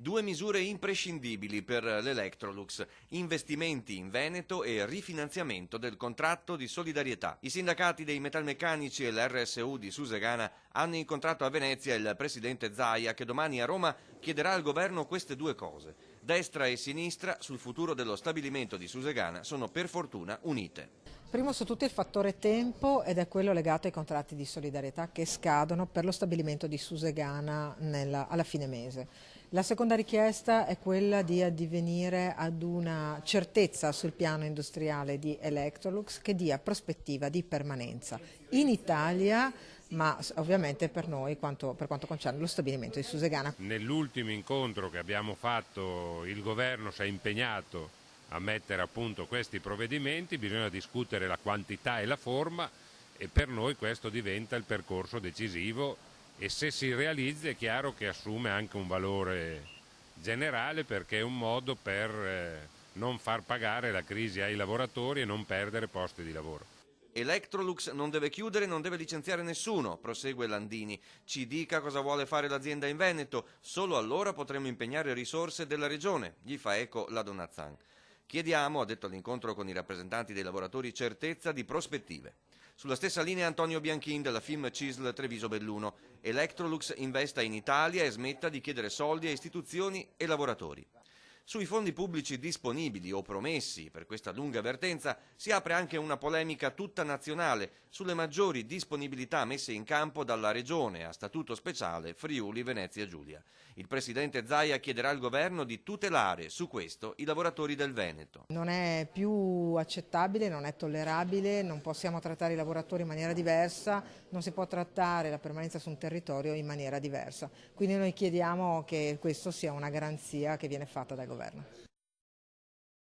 Due misure imprescindibili per l'Electrolux: investimenti in Veneto e rifinanziamento del contratto di solidarietà. I sindacati dei metalmeccanici e l'RSU di Susegana hanno incontrato a Venezia il presidente Zaia, che domani a Roma chiederà al governo queste due cose. Destra e sinistra sul futuro dello stabilimento di Susegana sono per fortuna unite. Primo su tutto il fattore tempo, ed è quello legato ai contratti di solidarietà che scadono per lo stabilimento di Susegana alla fine mese. La seconda richiesta è quella di addivenire ad una certezza sul piano industriale di Electrolux che dia prospettiva di permanenza in Italia, ma ovviamente per noi per quanto concerne lo stabilimento di Susegana. Nell'ultimo incontro che abbiamo fatto il governo si è impegnato a mettere a punto questi provvedimenti, bisogna discutere la quantità e la forma e per noi questo diventa il percorso decisivo e se si realizza è chiaro che assume anche un valore generale perché è un modo per non far pagare la crisi ai lavoratori e non perdere posti di lavoro. Electrolux non deve chiudere, non deve licenziare nessuno, prosegue Landini. Ci dica cosa vuole fare l'azienda in Veneto, solo allora potremo impegnare risorse della regione, gli fa eco la Donazzan. Chiediamo, ha detto all'incontro con i rappresentanti dei lavoratori, certezza di prospettive. Sulla stessa linea Antonio Bianchin della FIM CISL Treviso Belluno. Electrolux investa in Italia e smetta di chiedere soldi a istituzioni e lavoratori. Sui fondi pubblici disponibili o promessi per questa lunga vertenza si apre anche una polemica tutta nazionale sulle maggiori disponibilità messe in campo dalla Regione a statuto speciale Friuli Venezia Giulia. Il presidente Zaia chiederà al governo di tutelare su questo i lavoratori del Veneto. Non è più accettabile, non è tollerabile, non possiamo trattare i lavoratori in maniera diversa, non si può trattare la permanenza su un territorio in maniera diversa. Quindi noi chiediamo che questo sia una garanzia che viene fatta dal governo.